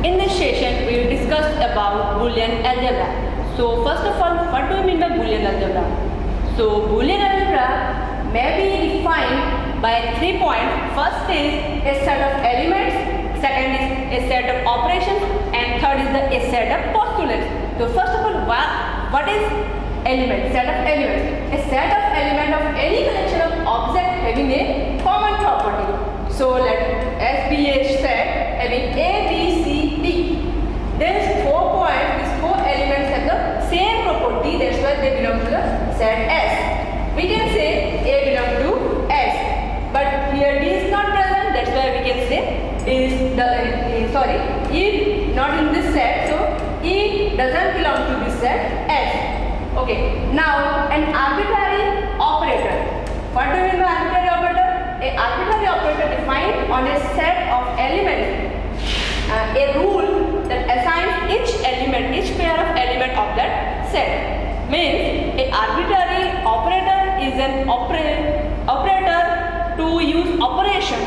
In this session, we will discuss about Boolean algebra. So first of all, what do we mean by Boolean algebra? So Boolean algebra may be defined by 3 points. First is a set of elements, second is a set of operations, and third is a set of postulates. So first of all, what is element? Set of elements. A set of element of any collection of objects having a common property. So let S be a set having A, B, C, D. These 4 points, these 4 elements have the same property. That's why they belong to the set S. We can say A belongs to S, but here D is not present. That's why we can say E not in this set. So E doesn't belong to this set S. Okay. Now an arbitrary operator. What do you mean by arbitrary operator? A arbitrary operator defined on a set of elements. A rule that assigns each element, each pair of element of that set. Means a arbitrary operator is an operator to use operation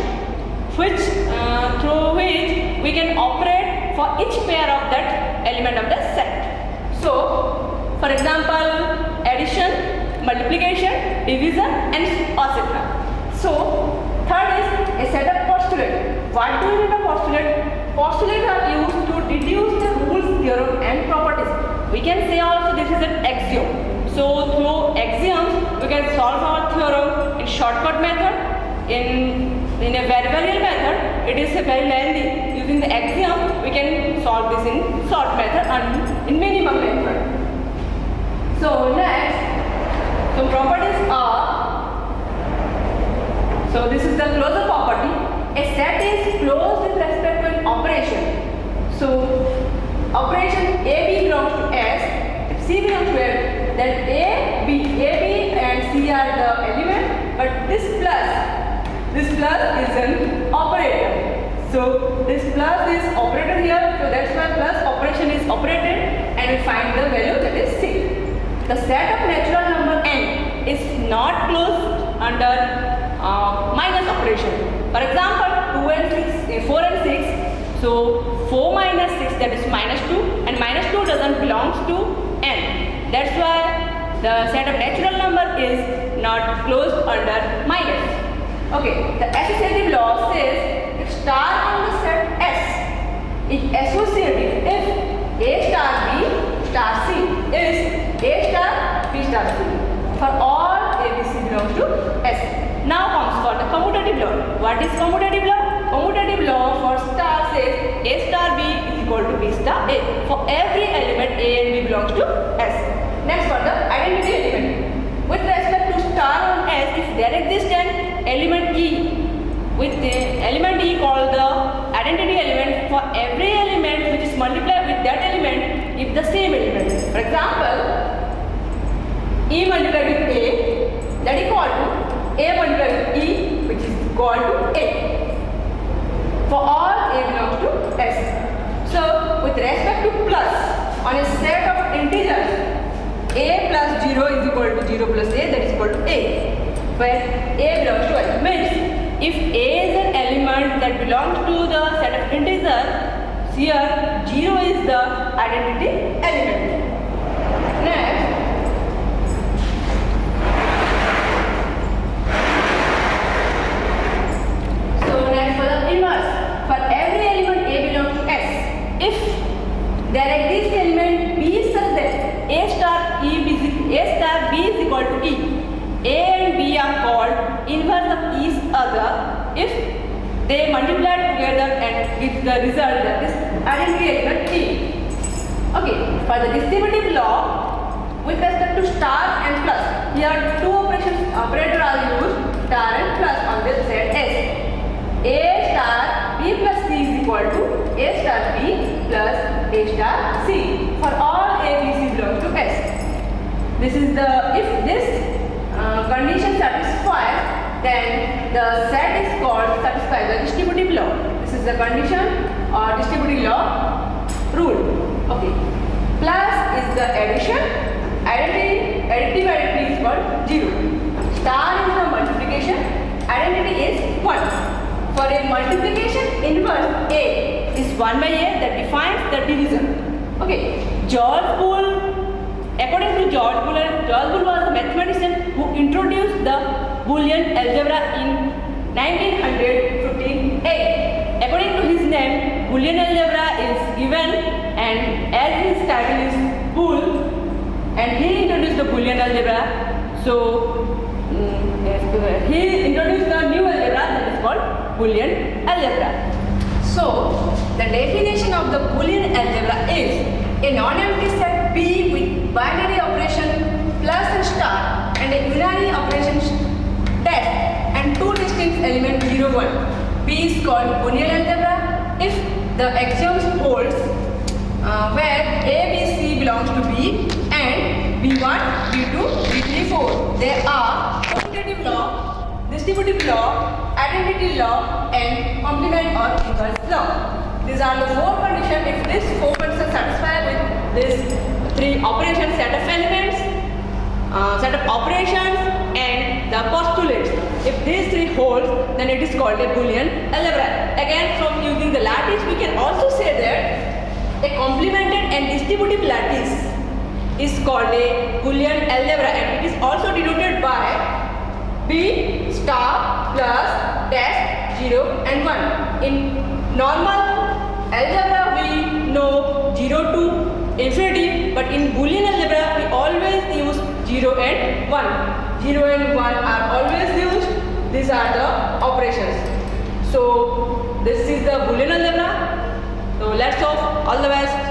through which we can operate for each pair of that element of the set. So for example, addition, multiplication, division, and etc. So third is a set of postulates. What do we mean by postulate? Postulates are used to deduce the rules, theorem, and properties. We can say also this is an axiom. So through axioms we can solve our theorem in shortcut method, in a variable method. It is very lengthy. Using the axiom we can solve this in short method and in minimum method. So next, some properties are, so this is the closure property. A set is closed with respect to an operation. So operation AB belongs to S, if C belongs to S, then AB and C are the element, but this plus is an operator. So this plus is operator here, so that's why plus operation is operated, and we find the value, that is C. The set of natural number n is not closed under minus operation. For example, 4 and 6. So 4 minus 6, that is minus 2, and minus 2 doesn't belongs to n. That's why the set of natural number is not closed under minus. Okay, the associative law says if star on the set S is associative if A star B star C is A star B star C for all ABC belongs to S. Now comes for the commutative law. What is commutative law? Commutative law for star says A star B is equal to B star A. For every element A and B belongs to S. Next for the identity element. With respect to star on S, if there exists an element E, with the element E called the identity element for every element which is multiplied with that element if the same element. For example, E multiplied with A, that is equal to A multiplied with E, which is equal to A. For all A belongs to S. So with respect to plus, on a set of integers, A plus 0 is equal to 0 plus A, that is equal to A, where A belongs to S. Means if A is an element that belongs to the set of integers, here 0 is the identity element. Next, for every element A belongs to S. If there exists element B such that A star B is equal to E, A and B are called inverse of each other if they multiply together and give the result, that is identity element E. Okay, for the distributive law, with respect to star and plus, here two operators are used, star and plus on this set S. A star B plus C is equal to A star B plus A star C for all A, B, C belongs to S. This is the, if this condition satisfies, then the set is called satisfies the distributive law. This is the condition or distributive law rule. Okay. Plus is the addition, additive identity is called 0. Star is the multiplication, identity is 1. For a multiplication inverse, A is 1 by a that defines the division. Okay, George Boole, according to George Boole was the mathematician who introduced the Boolean algebra in 1958. According to his name, Boolean algebra is given, and as his title is Boole, and he introduced the Boolean algebra. So he introduced the new algebra that is called Boolean algebra. So the definition of the Boolean algebra is a non-empty set B with binary operation plus and star and a unary operation dash and two distinct elements 0, 1. B is called Boolean algebra if the axioms holds where A, B, C belongs to B and B1, B2, B3, 4. There are commutative law, distributive law, identity law and complement or inverse law. These are the 4 conditions. If these 4 conditions satisfy with these 3 operations, set of elements, set of operations and the postulates, if these 3 hold, then it is called a Boolean algebra. Again, from using the lattice, we can also say that a complemented and distributive lattice is called a Boolean algebra, and it is also denoted by B star plus dash 0 and 1. In normal algebra we know 0 to infinity, but in Boolean algebra we always use 0 and 1. 0 and 1 are always used. These are the operations. So this is the Boolean algebra. So let's hope all the best.